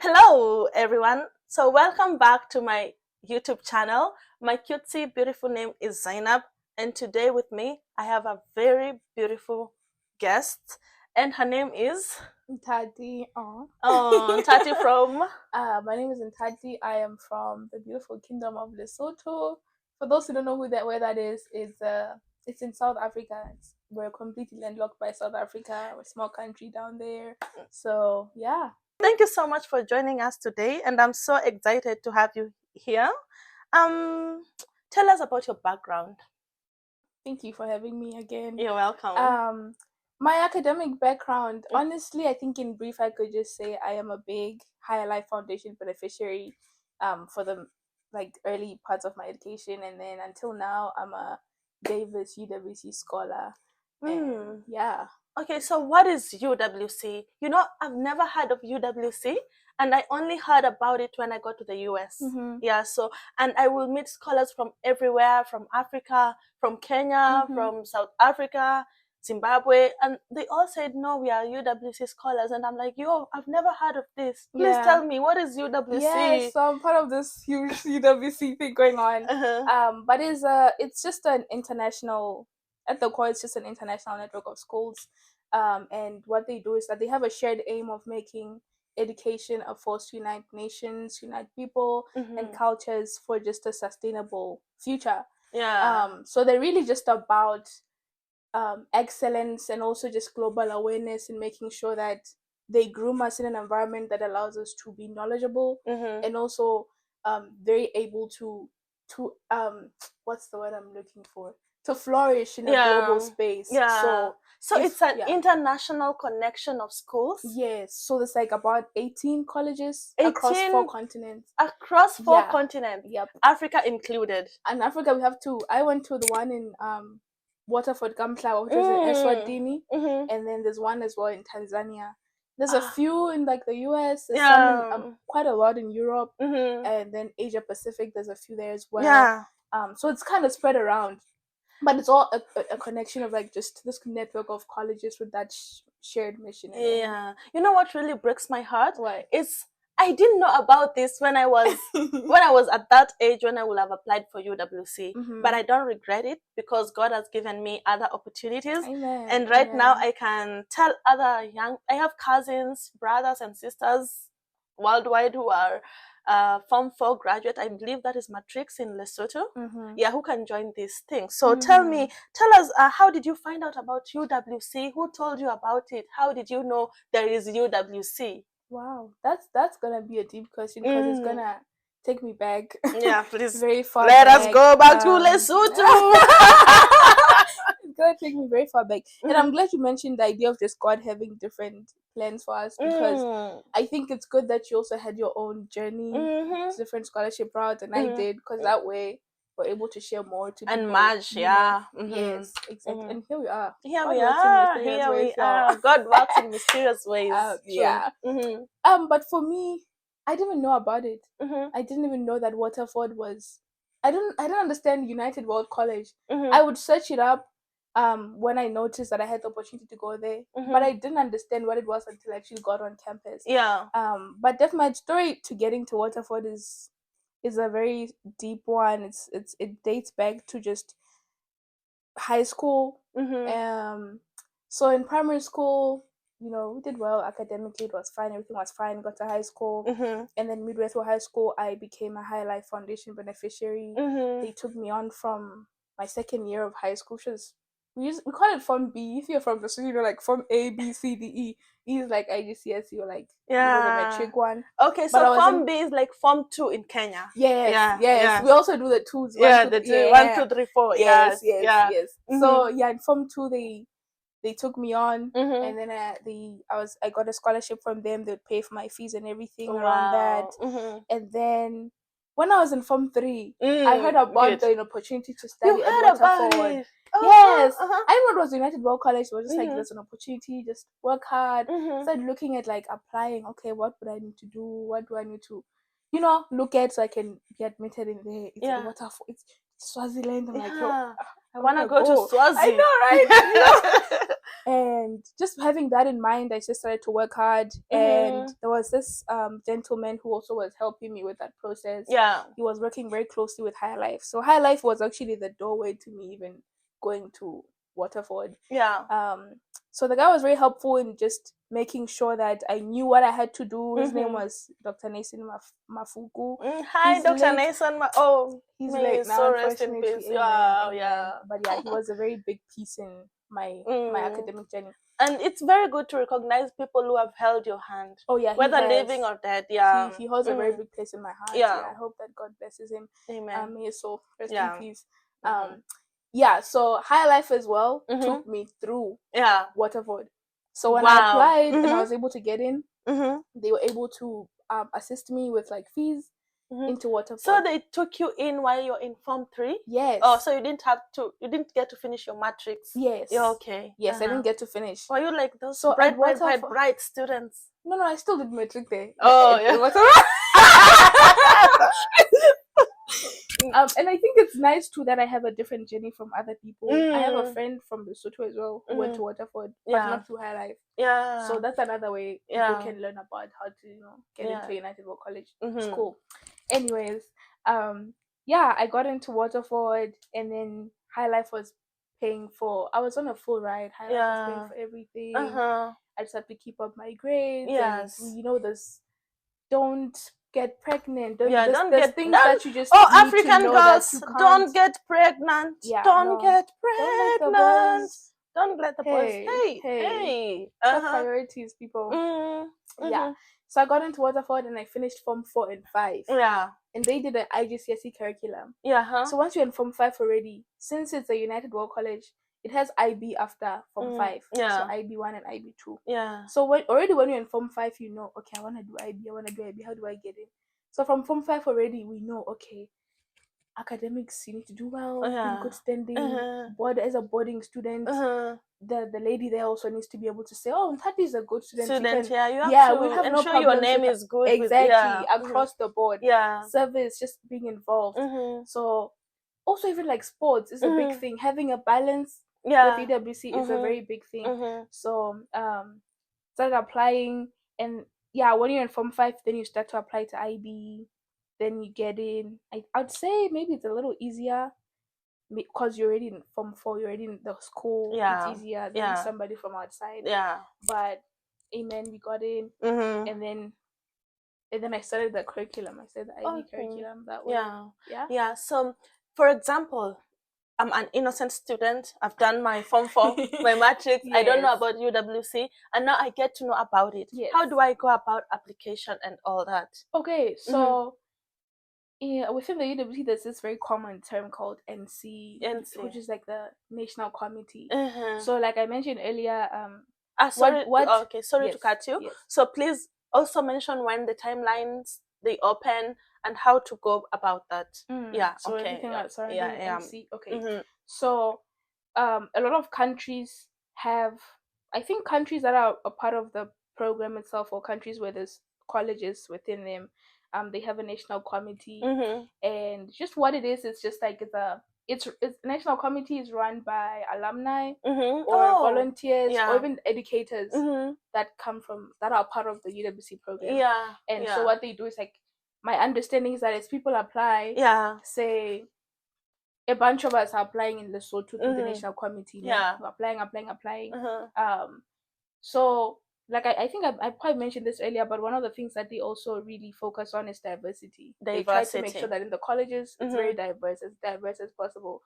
Hello, everyone. So welcome back to my YouTube channel. My cutesy, beautiful name is Zainab, and today with me, I have a very beautiful guest, and her name is Ntathi. Ntathi from. My name is Ntathi. I am from the beautiful kingdom of Lesotho. For those who don't know where that is, it's in South Africa. We're completely landlocked by South Africa. We're a small country down there. So yeah. Thank you so much for joining us today, and I'm so excited to have you here. Tell us about your background. Thank you for having me again. You're welcome. My academic background, honestly, I think in brief, I could just say I am a big Higher Life Foundation beneficiary for the early parts of my education, and then until now, I'm a Davis UWC scholar. And yeah. Okay, so what is UWC? You know, I've never heard of UWC, and I only heard about it when I got to the US. Yeah, so, and I will meet scholars from everywhere, from Africa, from Kenya, from South Africa, Zimbabwe, and they all said, no, we are UWC scholars. And I'm like, yo, I've never heard of this. Please tell me, what is UWC? Yes, so I'm part of this huge UWC thing going on. But it's just an international, at the core, it's just an international network of schools. And what they do is that they have a shared aim of making education a force to unite nations, unite people and cultures for just a sustainable future. Yeah. So they're really just about excellence and also just global awareness and making sure that they groom us in an environment that allows us to be knowledgeable and also very able to what's the word I'm looking for? To flourish in a global space. Yeah. So it's an international connection of schools? Yes. So there's about 18 colleges across 4 continents. Across 4 continents? Yep. Africa included? In Africa, we have 2. I went to the one in Waterford Gamhlawa, which was in Eswatini, and then there's one as well in Tanzania. There's a few in the US, there's some in, quite a lot in Europe, and then Asia Pacific, there's a few there as well. Yeah. So it's kind of spread around, but it's all a connection of just this network of colleges with that shared mission. Yeah. You know what really breaks my heart? What? It's I didn't know about this when I was at that age when I would have applied for UWC. But I don't regret it because God has given me other opportunities. Amen. And right now I can tell I have cousins, brothers and sisters worldwide who are Form 4 graduate. I believe that is Matric in Lesotho. Yeah, who can join this thing. So tell us, how did you find out about UWC? Who told you about it? How did you know there is UWC? Wow, that's gonna be a deep question because it's gonna take me back. Yeah, please. Very far. Let us go back to Lesotho. It's gonna take me very far back, and I'm glad you mentioned the idea of just God having different plans for us because I think it's good that you also had your own journey, different scholarship routes, and I did because that way we're able to share more to and people, match. Yeah. Yes, exactly. And here we are. Here we are. God works in mysterious ways. Yeah. But for me, I didn't even know about it. I didn't even know that Waterford was. I don't understand United World College. I would search it up when I noticed that I had the opportunity to go there, but I didn't understand what it was until I actually got on campus. Yeah. But definitely my story to getting to Waterford is a very deep one. It dates back to just high school. So in primary school, we did well academically. It was fine. Everything was fine. Got to high school, and then midway through high school, I became a High Life Foundation beneficiary. They took me on from my second year of high school, which was we call it Form B. If you're from the school, like Form A, B, C, D, E. E is like IGCSE or the Matric one. Okay, so Form B is like Form 2 in Kenya. Yes. We also do the 2s. 1, 2, 3, 4. Yes. So in Form 2 they took me on, and then I got a scholarship from them. They'd pay for my fees and everything around that. And then when I was in Form 3, I heard about the opportunity to study at Waterford. Yes. I didn't know it was United World College. It was just there's an opportunity, just work hard. Started looking at applying. Okay, what would I need to do? What do I need to, look at so I can be admitted in there? It's Waterford. It's Swaziland. I'm like, yo, I wanna go to Swazi. I know, right? And just having that in mind, I just started to work hard. And there was this gentleman who also was helping me with that process. Yeah. He was working very closely with High Life. So High Life was actually the doorway to me even going to Waterford. Yeah. So the guy was very helpful in just making sure that I knew what I had to do. His name was Dr. Nason Mafuku. Hi, He's Dr. late. Nason. He's may late his now, soul rest in unfortunately. peace. Amen, Wow, amen. yeah. But yeah, he was a very big piece in my academic journey. And it's very good to recognize people who have held your hand. Oh yeah, whether living or dead. Yeah, he holds a very big place in my heart. Yeah. I hope that God blesses him. Amen. May his soul rest in peace. Yeah, so High Life as well took me through Waterford. So when I applied and I was able to get in, they were able to assist me with like fees into Waterford. So they took you in while you're in Form 3? Yes. Oh, so you didn't get to finish your matrics? Yes. Yeah, okay. Yes, I didn't get to finish. Were you like those bright students? No, I still did matric there. Oh, yeah. And I think it's nice too that I have a different journey from other people. I have a friend from Lesotho as well who went to Waterford, but not through High Life. Yeah. So that's another way people can learn about how to, get into United World College. It's cool. Anyways, I got into Waterford, and then High Life was paying for. I was on a full ride. High Life was paying for everything. I just had to keep up my grades. Yes. And this. Don't get pregnant. Don't get things that you just African girls, don't get pregnant. Don't get pregnant. Don't let the boys. Hey. Priorities, people. Yeah. So I got into Waterford and I finished Form 4 and 5. Yeah. And they did an IGCSE curriculum. Yeah. So once you're in Form 5 already, since it's a United World College, it has IB after Form 5. Yeah. So IB1 and IB2. Yeah. So when you're in Form 5, okay, I want to do IB. How do I get in? So from Form 5 already, we know, okay, academics, you need to do well, in good standing, as a boarding student. The lady there also needs to be able to say, oh, Ntathi is a good student. You have to we have no ensure your name is good. Exactly, across the board. Yeah. Service, just being involved. So also even like sports is a big thing. Having a balance with UWC is a very big thing. So started applying, and when you're in Form 5, then you start to apply to IB, then you get in. I'd say maybe it's a little easier because you're already in Form 4, you're already in the school. It's easier than somebody from outside. Yeah. But amen, we got in, and then I started the curriculum. I started the IB curriculum that way. Yeah. So, for example, I'm an innocent student. I've done my Form 4, my matrix. I don't know about UWC, and now I get to know about it. Yes. How do I go about application and all that? Okay, so within the UWC, there's this very common term called NC, which is like the National Committee. So, like I mentioned earlier, sorry to cut you. Yes. So please also mention when the timelines they open and how to go about that. So everything NC. Okay. So a lot of countries have, I think countries that are a part of the program itself, or countries where there's colleges within them, they have a national committee. And just what it is, it's just like it's national committee is run by alumni or volunteers or even educators that are part of the UWC program. And so what they do is, like, my understanding is that as people apply, say a bunch of us are applying in Lesotho to the national committee. We're applying. So, like, I think I probably mentioned this earlier, but one of the things that they also really focus on is diversity. They try to make sure that in the colleges it's very diverse as possible.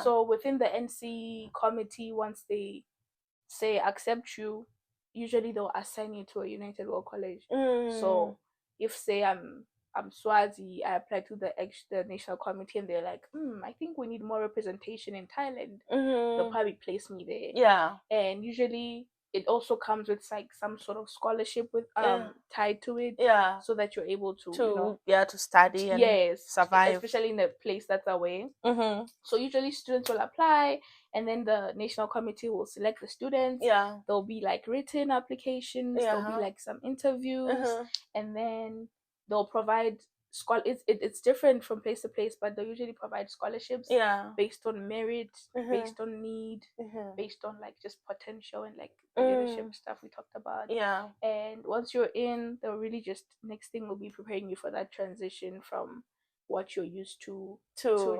So within the NC committee, once they say accept you, usually they'll assign you to a United World College. So if, say, I'm Swazi, I applied to the national committee, and they're like, I think we need more representation in Thailand. They'll probably place me there. And usually it also comes with like some sort of scholarship with tied to it, so that you're able to to study and survive, especially in a place that's away. So usually students will apply, and then the national committee will select the students. There'll be like written applications, there'll be like some interviews, and then they'll provide it's different from place to place, but they usually provide scholarships based on merit, based on need, based on like just potential and like leadership stuff we talked about. And once you're in, they'll really just next thing will be preparing you for that transition from what you're used to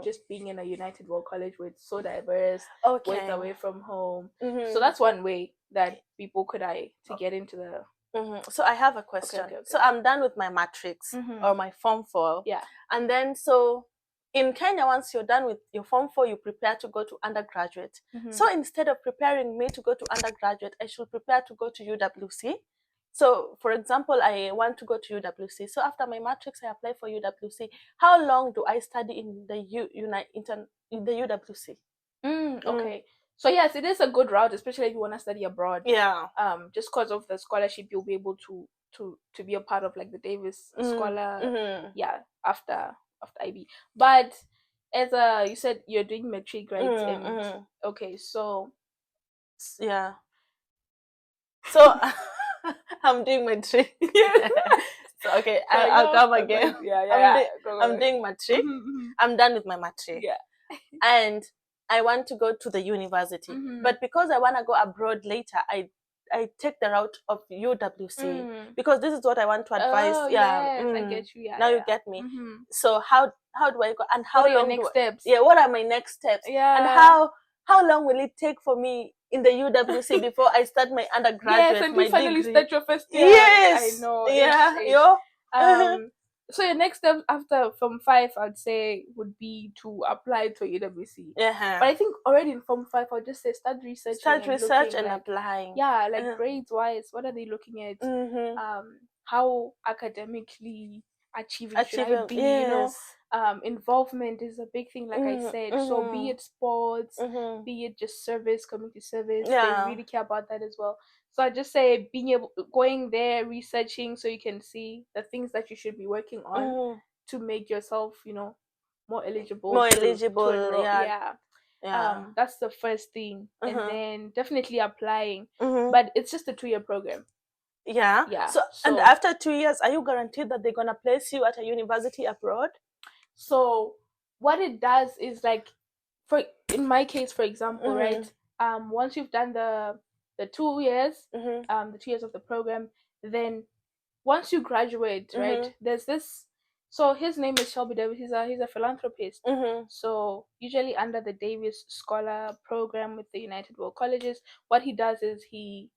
just being in a United World College where it's so diverse, where it's away from home. So that's one way that people could to get into the. So I have a question. Okay. So I'm done with my matrix or my form 4. And then so in Kenya, once you're done with your form 4, you prepare to go to undergraduate. So instead of preparing me to go to undergraduate, I should prepare to go to UWC. So for example, I want to go to UWC. So after my matrix, I apply for UWC. How long do I study in the UWC? Okay. So yes, it is a good route, especially if you want to study abroad. Just because of the scholarship, you'll be able to be a part of like the Davis Scholar. After IB. But as you said, you're doing Matric, right? Okay, so so I'm doing Matric. So okay, I'll come again. I'm doing Matric. I'm done with my Matric. And I want to go to the university, but because I want to go abroad later, I take the route of UWC because this is what I want to advise. I get you. Now you get me. So how do I go, and how what are long your next steps? What are my next steps? And how long will it take for me in the UWC before I start my undergraduate? And you finally start your first year. Yes, I know. So your next step after Form 5, I'd say, would be to apply to UWC. But I think already in Form 5, I'll just say start researching and applying. Grades wise, what are they looking at? How academically achieving should I be? Involvement is a big thing, like I said. So be it sports, be it just community service, they really care about that as well. So I just say going there, researching, so you can see the things that you should be working on to make yourself, more eligible. That's the first thing, and then definitely applying. But it's just a 2-year program. So and after 2 years, are you guaranteed that they're gonna place you at a university abroad? So what it does is like, in my case, for example, right? Once you've done the 2 years, the 2 years of the program, then once you graduate, right? There's this. So his name is Shelby Davis. He's a philanthropist. So usually under the Davis Scholar program with the United World Colleges, what he does is he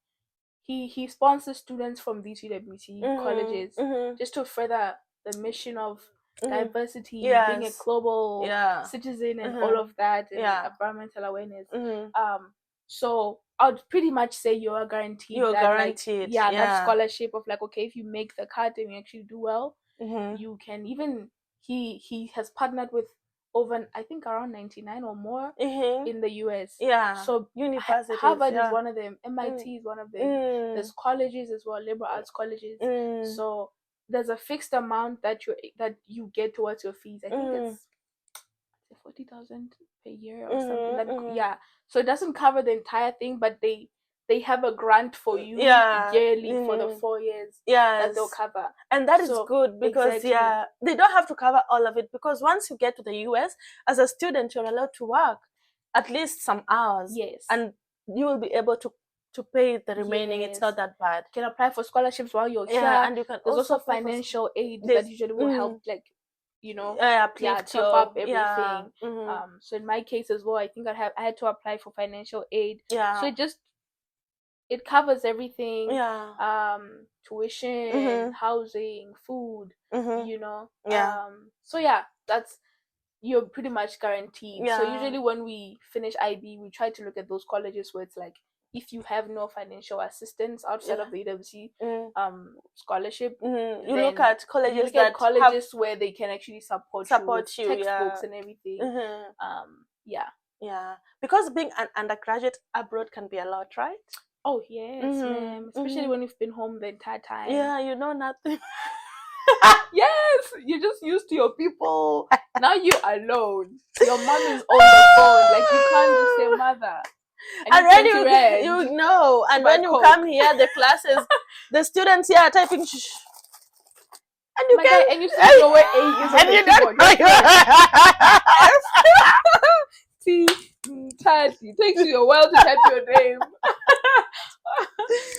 sponsors students from these UWC colleges just to further the mission of diversity, being a global citizen, and all of that, and environmental awareness. So I'd pretty much say you're guaranteed. That scholarship of like, okay, if you make the cut and you actually do well, you can even. He has partnered with over, I think, around 99 or more in the US. So universities. Harvard is one of them. MIT is one of them. There's colleges as well, liberal arts colleges. So there's a fixed amount that you get towards your fees. I think it's 40,000 per year or something. So it doesn't cover the entire thing, but they have a grant for you yearly for the 4 years that they'll cover. And that is good because they don't have to cover all of it, because once you get to the US as a student, you're allowed to work at least some hours. And you will be able to pay the remaining. It's not that bad. You can apply for scholarships while you're here, and you can. There's also financial aid that usually will help, like, top up everything. So in my case as well, I think I had to apply for financial aid. So it covers everything. Tuition, housing, food. So that's, you're pretty much guaranteed. So usually when we finish IB, we try to look at those colleges where it's like, if you have no financial assistance outside of the UWC scholarship, you look at colleges where they can actually support you with textbooks and everything. Because being an undergraduate abroad can be a lot, right? Oh yes, ma'am. Especially when you've been home the entire time. You know nothing. Yes, you're just used to your people. Now you're alone. Your mom is on the phone. Like, you can't just say mother. And when when you come here, the classes, the students here are typing. And you my can, guy, and you still know where A is on and the you keyboard. See, Ntathi, takes you a while to type your name.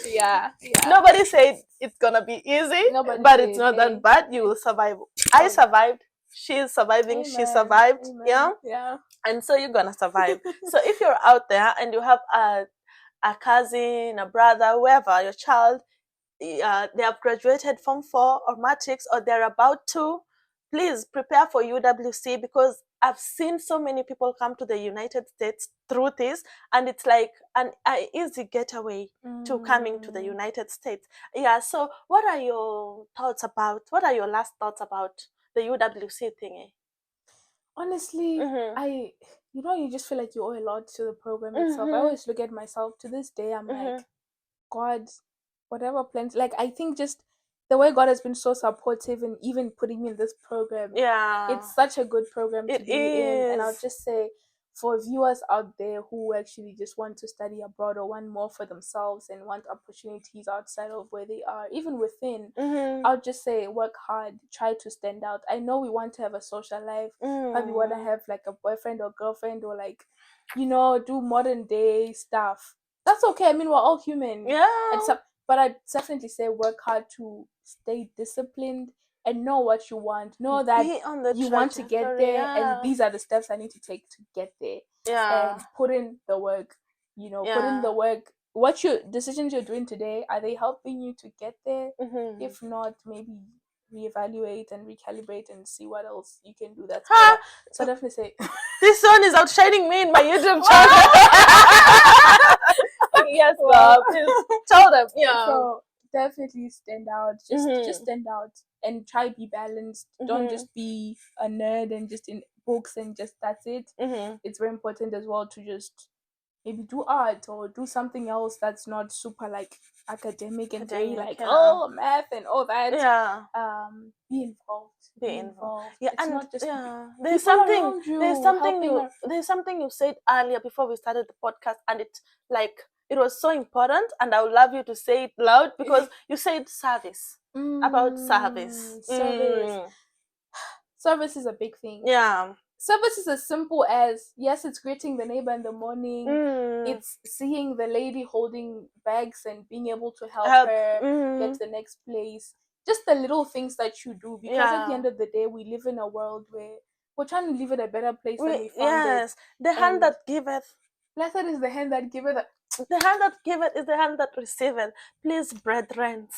Yeah. Nobody said it's gonna be easy, Nobody but it's said, not that hey, bad. You will survive. I survived. She's surviving. She Amen. survived. Amen. Yeah. And so you're gonna survive. So if you're out there and you have a cousin, a brother, whoever, your child, they have graduated Form 4 or Matrix, or they're about to, please prepare for UWC, because I've seen so many people come to the United States through this, and it's like an easy getaway to coming to the United States. Yeah, so what are your last thoughts about the UWC thingy? Honestly, you just feel like you owe a lot to the program itself. I always look at myself to this day, I'm like, God, whatever plans, like, I think just the way God has been so supportive and even putting me in this program, it's such a good program to be in. And I'll just say, for viewers out there who actually just want to study abroad or want more for themselves and want opportunities outside of where they are, even within, I'll just say, work hard, try to stand out. I know we want to have a social life, probably want to have like a boyfriend or girlfriend, or like, do modern day stuff. That's okay. I mean, we're all human. But I definitely say work hard to stay disciplined and know what you want. Know that you want to get there, and these are the steps I need to take to get there. And put in the work. Put in the work. What your decisions you're doing today, are they helping you to get there? If not, maybe reevaluate and recalibrate and see what else you can do that's better. So definitely say this one is outshining me in my YouTube channel. Yes, please tell them. So definitely stand out. Just stand out and try be balanced. Don't just be a nerd and just in books and just that's it. It's very important as well to just maybe do art or do something else that's not super like academic and very like math and all that. Be involved. Yeah, it's and not just there's something you said earlier before we started the podcast, and it was so important, and I would love you to say it loud, because you said service. About service. Service is a big thing. Service is as simple as, yes, it's greeting the neighbor in the morning. It's seeing the lady holding bags and being able to help her get to the next place. Just the little things that you do, because at the end of the day, we live in a world where we're trying to live in a better place than we found it. The hand that giveth. Blessed is the hand that giveth. The hand that giveth is the hand that receiveth. Please, brethren.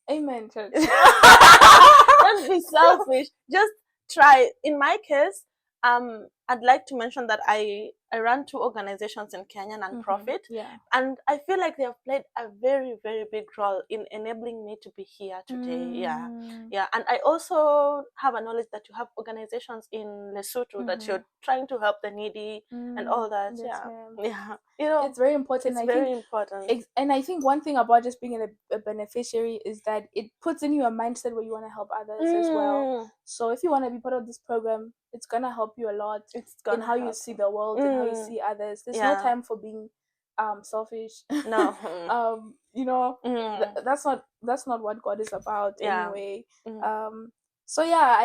Amen, church. Don't be selfish. Just try. In my case, I'd like to mention that I run 2 organizations in Kenya, non-profit, and I feel like they have played a very, very big role in enabling me to be here today. And I also have a knowledge that you have organizations in Lesotho that you're trying to help the needy and all that. It's very important. It's very important. And I think one thing about just being a beneficiary is that it puts in you a mindset where you want to help others as well. So if you want to be part of this program, it's gonna help you a lot in how you see the world and how you see others. There's no time for being selfish. No. That's not what God is about anyway. So yeah,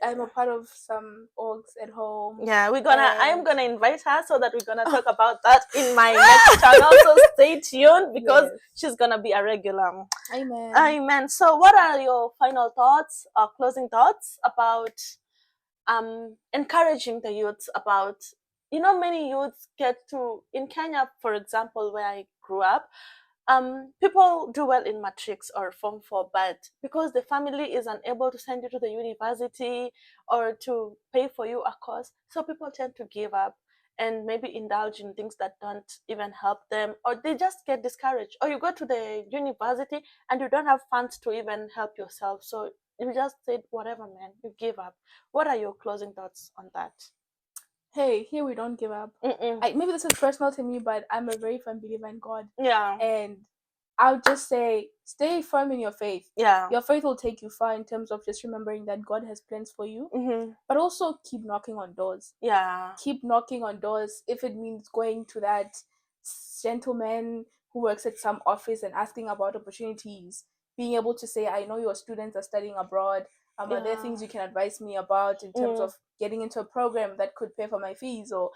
I'm a part of some orgs at home. Yeah, I am gonna invite her so that we're gonna talk about that in my next channel. So stay tuned, because she's gonna be a regular. Amen. So what are your final thoughts or closing thoughts about encouraging the youths about, many youths get to, in Kenya, for example, where I grew up, people do well in Matrix or Form 4, but because the family is unable to send you to the university or to pay for you a course, so people tend to give up and maybe indulge in things that don't even help them, or they just get discouraged. Or you go to the university and you don't have funds to even help yourself, so you just said, whatever, man, you give up. What are your closing thoughts on that? Hey, here we don't give up. Maybe this is personal to me, but I'm a very firm believer in God. And I'll just say, stay firm in your faith. Your faith will take you far in terms of just remembering that God has plans for you. But also keep knocking on doors. Keep knocking on doors. If it means going to that gentleman who works at some office and asking about opportunities, being able to say, I know your students are studying abroad. Are there things you can advise me about in terms of getting into a program that could pay for my fees? Or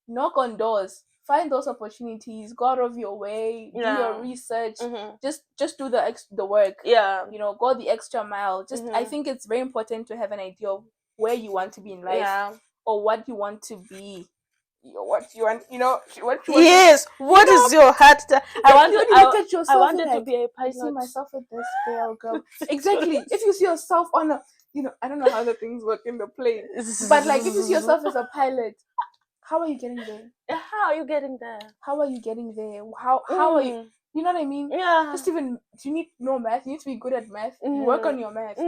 knock on doors, find those opportunities, go out of your way, do your research, just do the work. You know, go the extra mile. Just I think it's very important to have an idea of where you want to be in life, or what you want to be. What you want, what you want. Yes, what is your heart? I wanted to be a pilot. I see myself with this girl. Exactly. If you see yourself on a, I don't know how the things work in the plane, but like if you see yourself as a pilot, how are you getting there? How are you getting there? How are you getting there? How are you? You know what I mean? Yeah. Just even, you need to know math. You need to be good at math. Work on your math.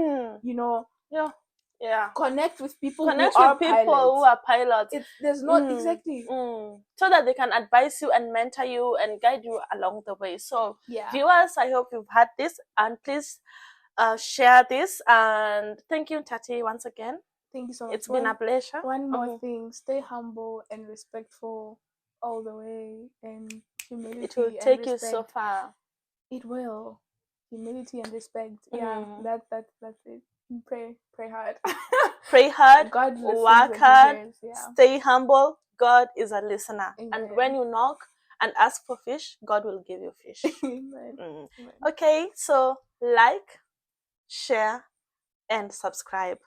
Yeah. Connect with people who are pilots. There's not exactly so that they can advise you and mentor you and guide you along the way. So viewers, I hope you've had this, and please share this. And thank you, Ntathi, once again. Thank you so much. It's been a pleasure. One more thing: stay humble and respectful all the way, and humility. It will take you so far. It will. Humility and respect. Yeah, that's it. Pray hard. Pray hard. God listens. Work hard. Stay humble. God is a listener. Amen. And when you knock and ask for fish, God will give you fish. Amen. Okay, so like, share, and subscribe.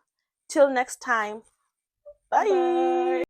Till next time. Bye.